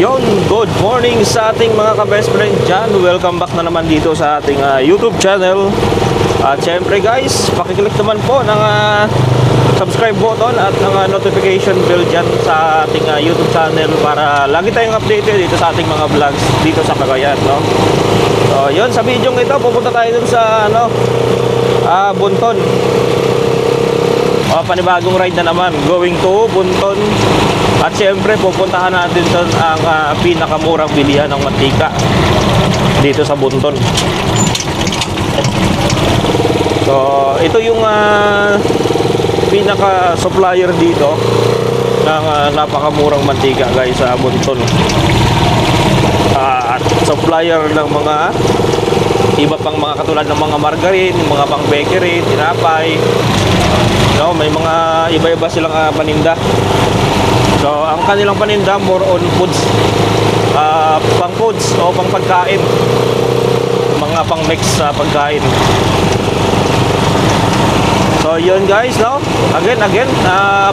Yon, good morning sa ating mga ka-best friend dyan. Welcome back na naman dito sa ating YouTube channel. At syempre guys, pakiclick naman po ng subscribe button at ng notification bell dyan sa ating YouTube channel para lagi tayong updated dito sa ating mga vlogs dito sa Cagayan, no? So yun, sa video ito pupunta tayo dun sa Bunton. Panibagong ride na naman, going to Bunton. At syempre pupuntahan natin doon ang pinakamurang bilihan ng mantika dito sa Bunton. So ito yung pinaka supplier dito ng napakamurang mantika guys sa Bunton. At supplier ng mga iba pang mga katulad ng mga margarine, mga pang bakery, tinapay, no, may mga iba-iba silang paninda. So ang kanilang paninda more on foods, pang foods o pang pagkain, mga pang mix sa pagkain. So yun guys, no, again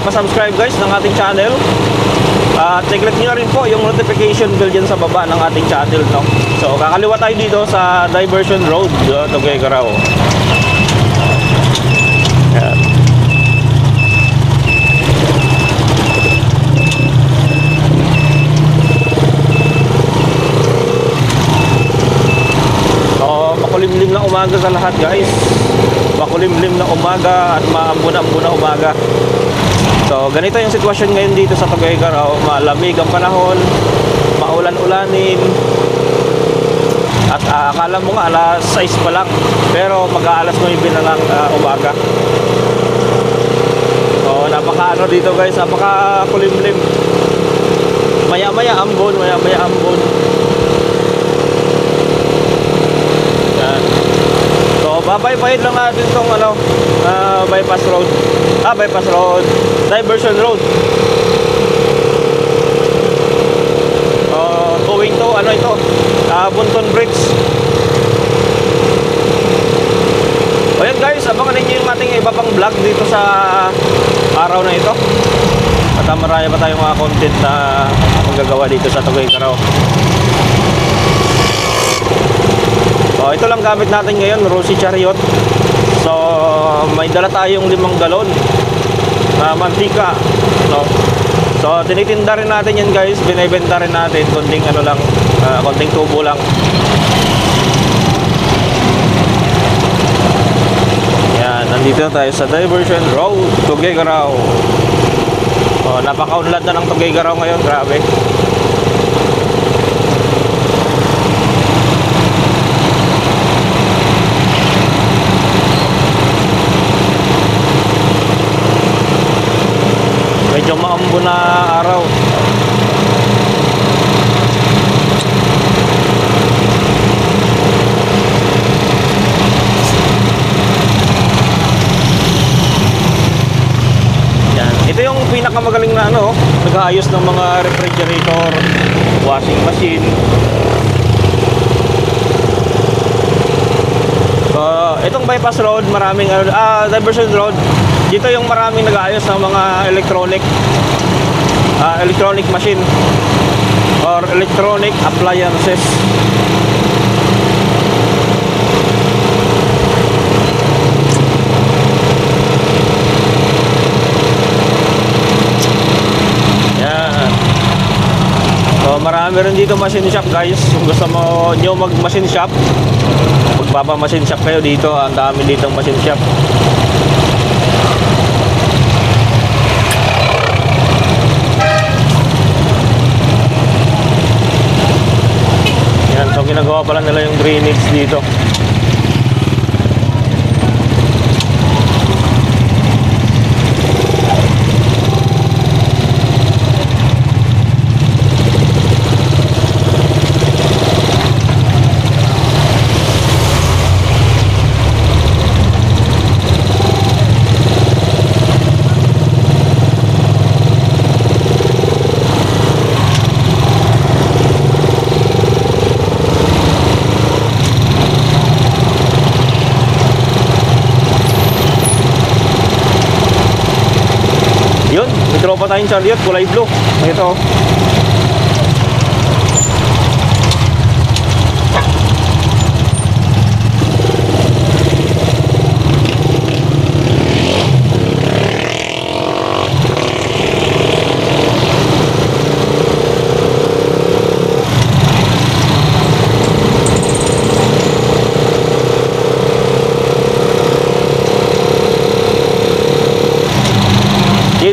pa-subscribe guys ng ating channel. Click nyo rin po yung notification bell dyan sa baba ng ating channel, no? So kakaliwa tayo dito sa Diversion Road, Tuguegarao. Yan. So makulimlim na umaga sa lahat guys. Makulimlim na umaga at maambun-ambun na umaga. So ganito yung sitwasyon ngayon dito sa Tuguegarao. Malamig ang panahon, maulan-ulanin. At akala mo nga alas 6 pa lang, pero mag-aalas 9 na lang umaga. So napaka dito guys, napaka kulimlim. Maya-maya ambon, maya-maya ambon. Yan. So babay-bayad lang natin itong bypass road. Bypass road, Diversion Road. Going to ito, Bunton Bridge. O yan guys, abangan ninyo yung ating iba pang vlog dito sa araw na ito. At marami pa tayong mga content na magagawa dito sa Tuguegarao. So ito lang gamit natin ngayon, Rosy Chariot. So may dala tayong 5 galon na mantika, no? So tinitinda rin natin yan guys, binibenta rin natin konting konting tubo lang. Yan, nandito na tayo sa Diversion Road, Tuguegarao. Napakaunlad na ng Tuguegarao ngayon, grabe. Medyo maambon na araw. Yan. Ito yung pinakamagaling na nag-aayos ng mga refrigerator, washing machine. So itong bypass road, maraming Diversion Road. Dito yung maraming nag-aayos ng mga electronic machine or electronic appliances. Yan. So marami rin dito machine shop guys. Kung gusto nyo mag machine shop, magpapa machine shop kayo dito. Ang dami ditong machine shop. So ginagawa pala nila yung drainage dito. Yun, may tropa tayong Chariot, kulay blue. Ito.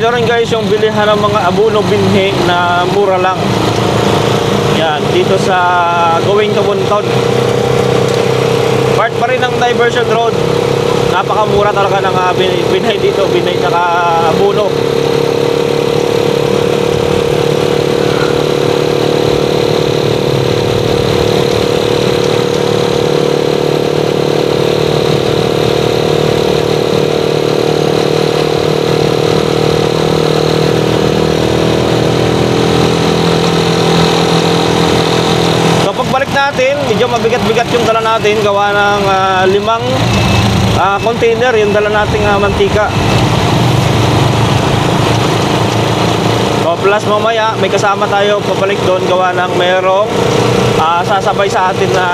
Ito rin guys yung bilihan ng mga abono binhi na mura lang. Yan, dito sa Going Kabunton. Part pa rin ng diversion road. Napakamura talaga ng binhi dito, binhi tsaka abono. Natin, medyo mabigat-bigat yung dala natin, gawa ng 5 container yung dala nating mantika. So, plus mamaya may kasama tayo pabalik doon, gawa ng merong sasabay sa atin na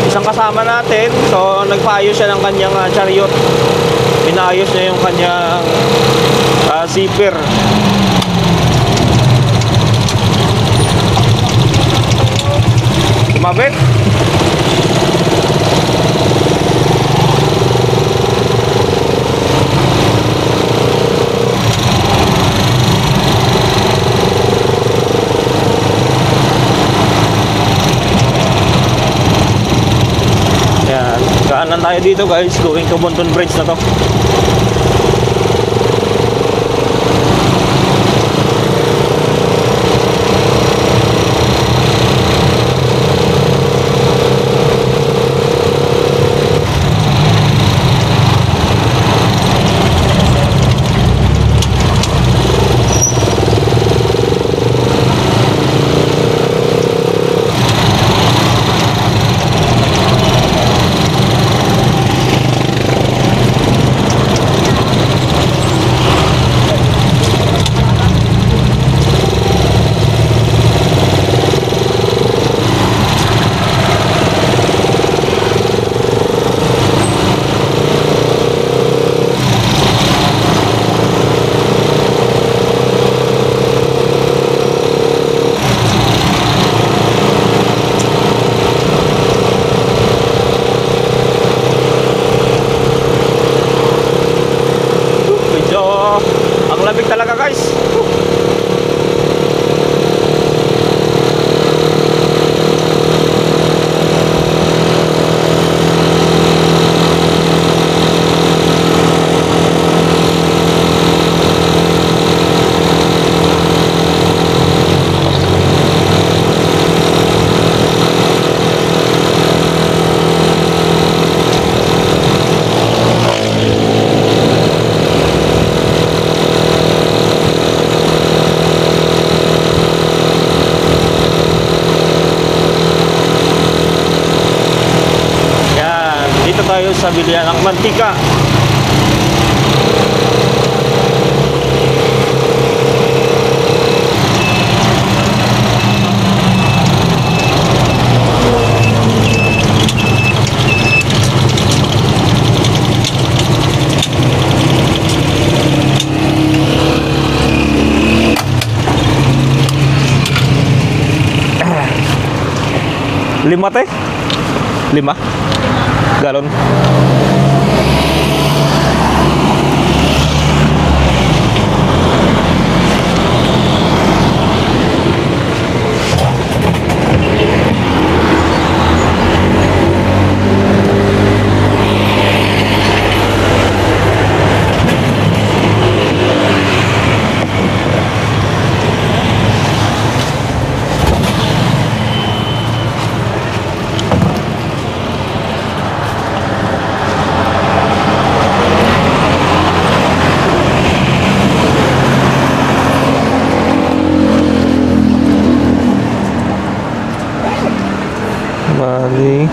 isang kasama natin. So nagpaayos siya ng kanyang chariot, pinaayos niya yung kanyang zipper. Mabit. Yan, kanan tayo dito guys, going to Bonton Bridge na to. Lamig talaga guys. Tayo sa bilihan ng mantika. Lima teh? 5 galon. Bali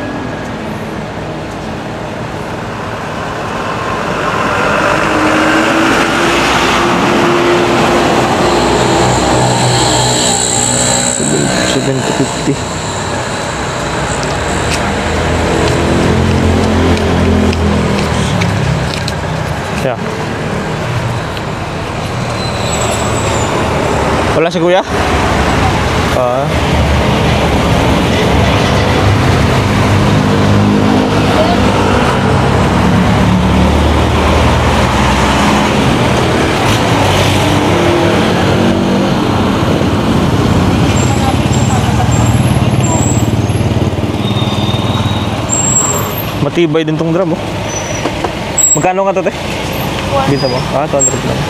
$7.50. Ya. Wala si kuya? Matibay din tong drum, oh. Magkano nga to, te? Binta mo? 200 lang.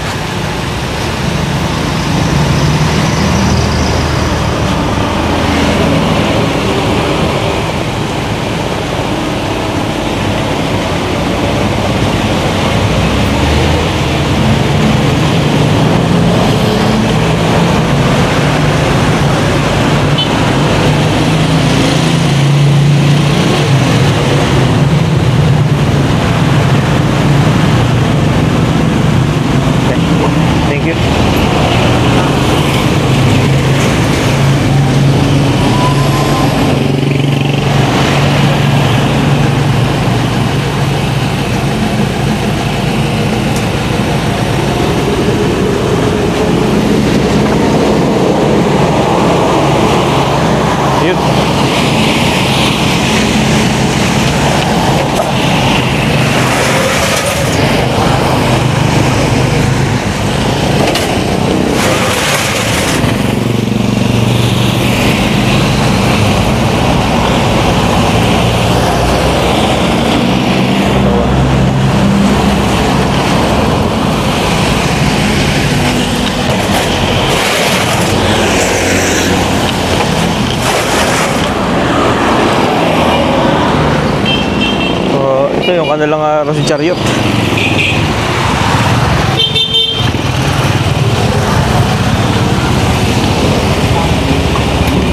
Thank you. Yun. Ito yung kanilang Rosy Chariot.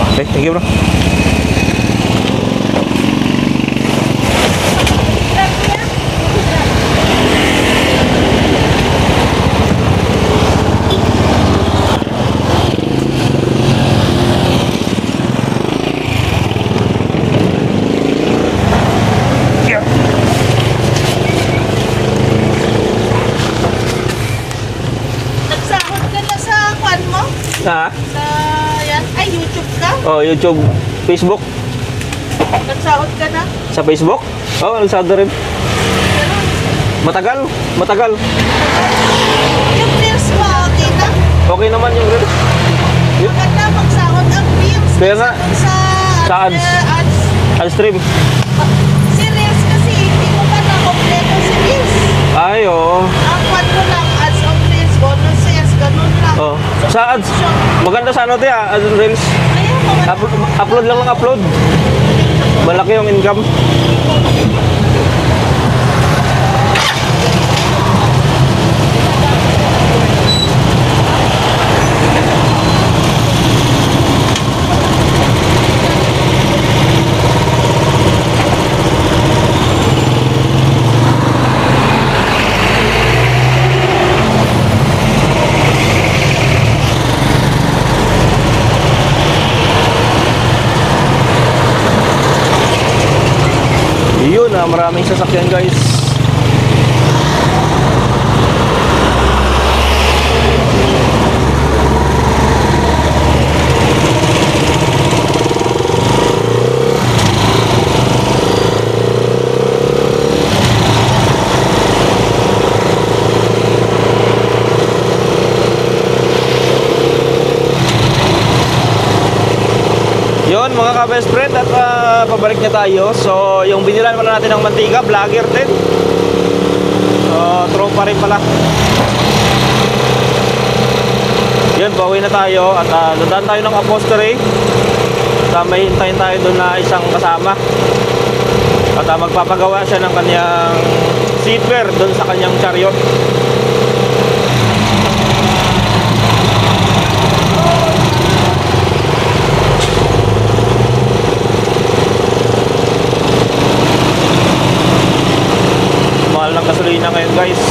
Okay, thank you, bro. Ha? Sa yan? Ay, YouTube ka? Oh, YouTube, Facebook. Nagsahod ka na? Sa Facebook? Oh, nagsado rin. Ganun. Matagal, matagal. Yung reels mo, okay na? Okay naman yung reels. Yun. Maganda magsahod ang reels. Kaya nga. Sa ads. ads. Ad stream. Si reels kasi, hindi mo pa na-kompleto si reels. Ay, oo. Ang kwan mo lang, ads on reels, bonuses, ganun lang. Oh. Sa ads. Maganda sa ano te ads reels. Kaya mga Upload lang ng upload. Malaki yung income. Yun maraming sasakyan guys. Yun mga ka-best friend at pabalik na tayo. So yung binilan pala natin ng mantika, vlogger din. Tropa rin pala. Yun, pauwi na tayo at dadaan tayo ng upholstery. May hintayin tayo doon na isang kasama. At magpapagawa siya ng kanyang zipper doon sa kanyang chariot. Mahal ng gasolina ngayon guys.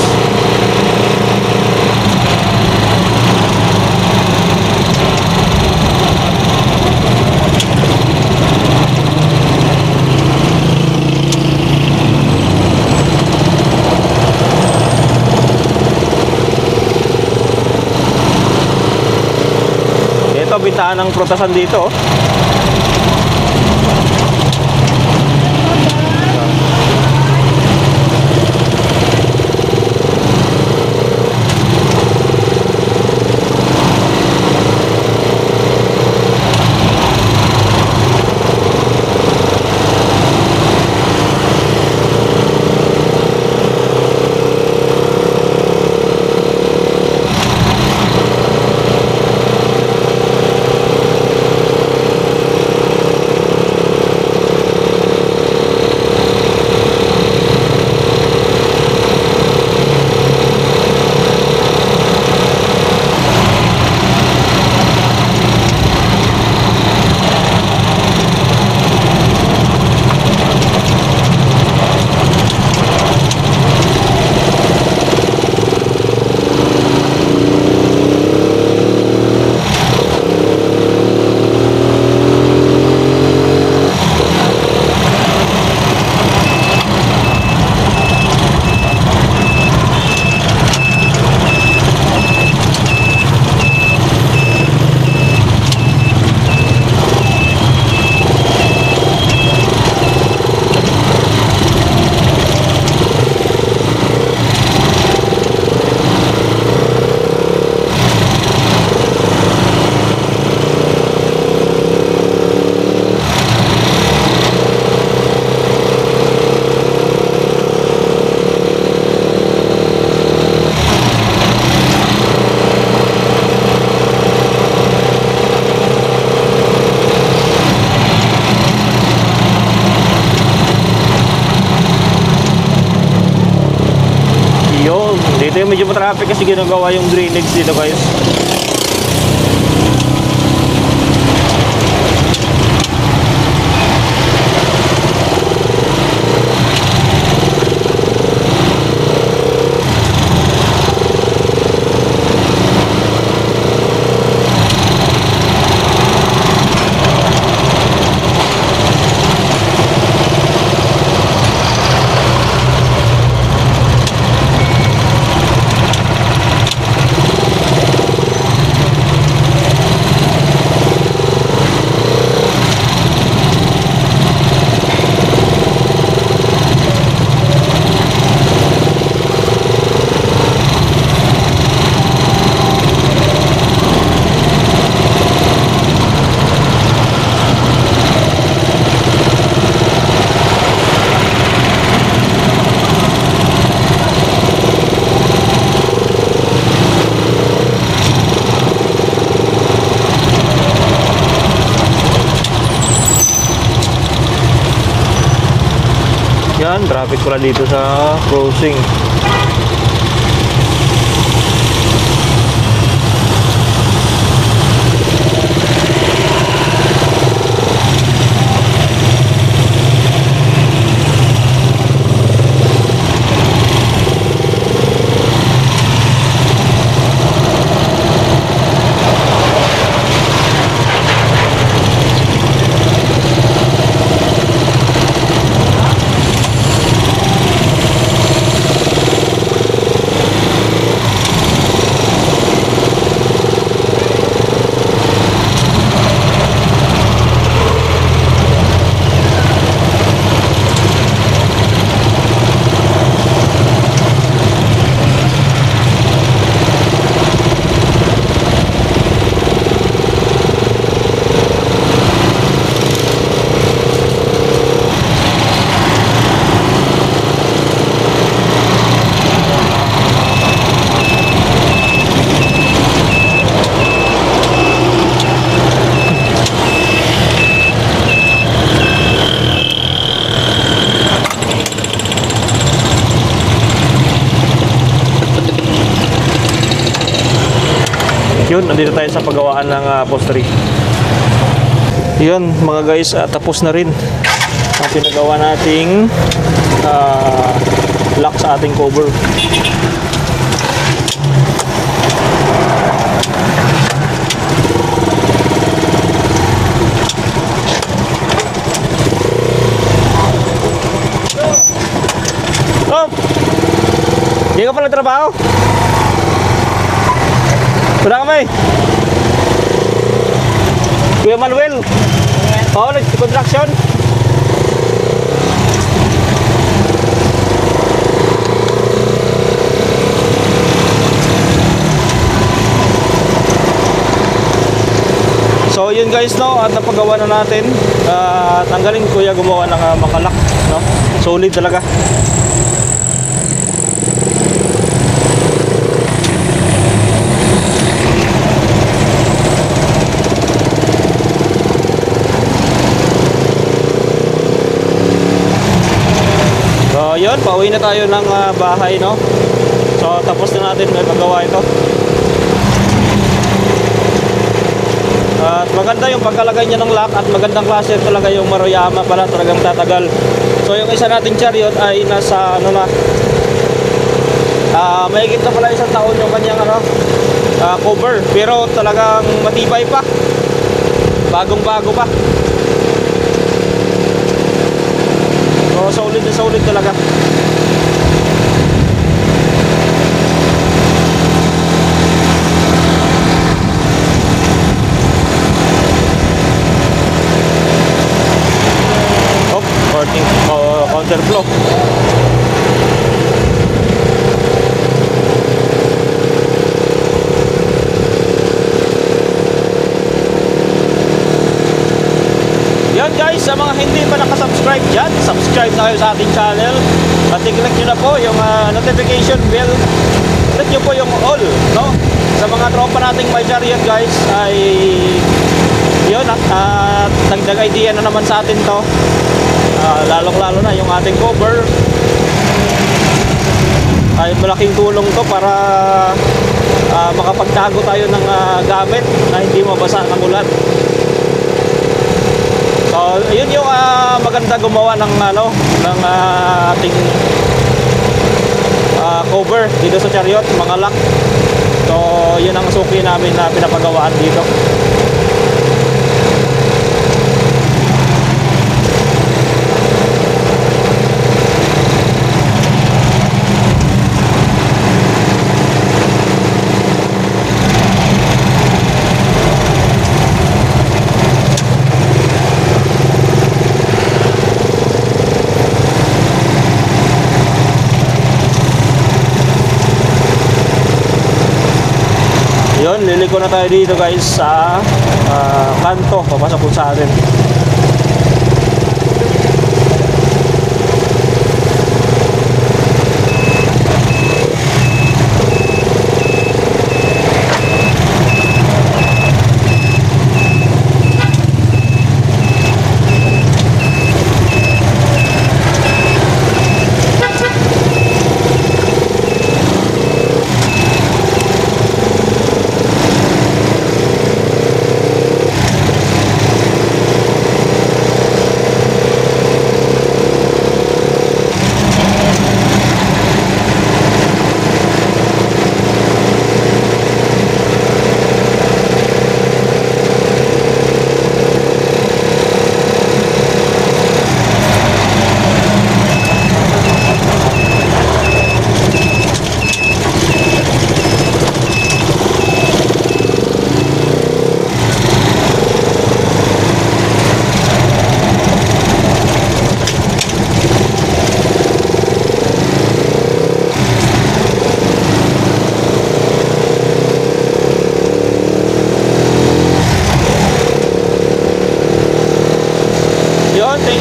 Ito bintaan ng prutasan dito. Kasi medyo matraffic kasi ginagawa yung drainage dito guys. Yan, traffic pala dito sa crossing. Yun, nandito tayo sa paggawaan ng upholstery. Yun mga guys, tapos na rin ang pinagawa nating lock sa ating cover. Oh! Hindi ka pala trabaho? Sudah kami. Kuya Manuel. Oo, nag-construction. So yun guys, no, at napagawa na natin. Tanggalin kuya gumawa ng makalak, no? Solid talaga. Yun, pauwi na tayo ng bahay, no? So tapos na natin may magawa ito. At maganda yung pagkalagay niya ng lock at magandang klase talaga yung Maruyama pala, talagang tatagal. So yung isa nating chariot ay nasa ano na, mahigit na pala 1 taon yung kanyang cover, pero talagang matibay pa, bagong bago pa. So solid na solid talaga. Counterflow. Yan guys, sa mga hindi pa nakasubscribe dyan, subscribe na kayo sa ating channel at i-click nyo na po yung notification bell. Click nyo po yung all, no? Sa mga tropa nating may chariot guys ay yun, at dagdag idea na naman sa atin to. Lalong lalo na yung ating cover. ay malaking tulong to para makapagtago tayo ng gamit na hindi mabasa ng ulan. So, yun yung maganda gumawa ng ng ating cover dito sa chariot, mga lock. So, yun ang suki namin na pinapagawaan dito. Yun, liliko na tayo dito guys sa kanto, papasok po sa atin.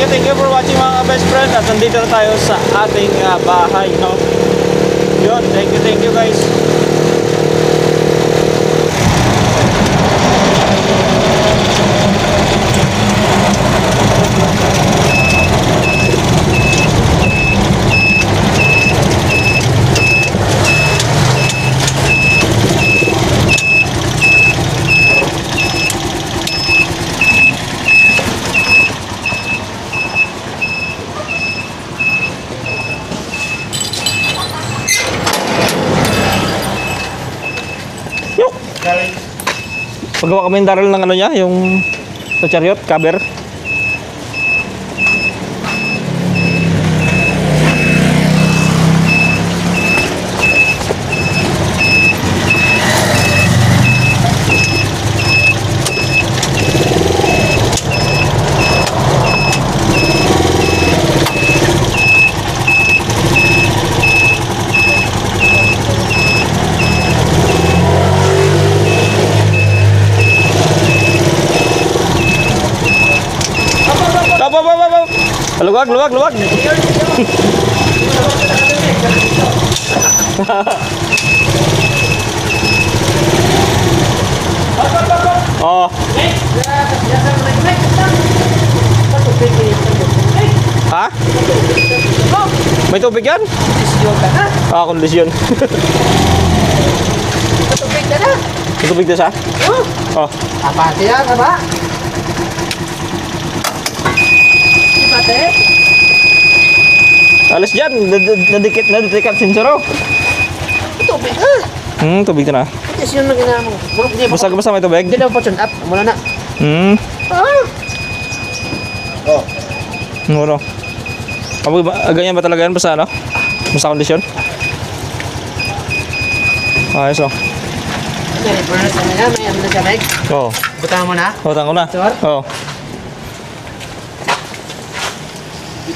Thank you for watching mga best friend. At nandito na tayo sa ating bahay, no? Yun, thank you guys. Pagawa kami ng daral ng ano niya, yung sa chariot, cover. Luwag. Oh. Ha? May tubig yan? Kondisyon. Tubig na na. May tubig na siya? Oh. Apa siya, apa? Ipate? Alis dyan, nadikit sensoro. Tubig. Tubig na na. Yes, yun lang ginamang. Basta may tubig? Hindi daw po tune up. Muna na. Oh. Muro. Ganyan ba talaga yan? Basta ano? Basta kondisyon? Ayos oh. Okay, reverse na nga. May ano na siya, Meg? Oo. Butang mo na? Butang ko na. Sure? Oo.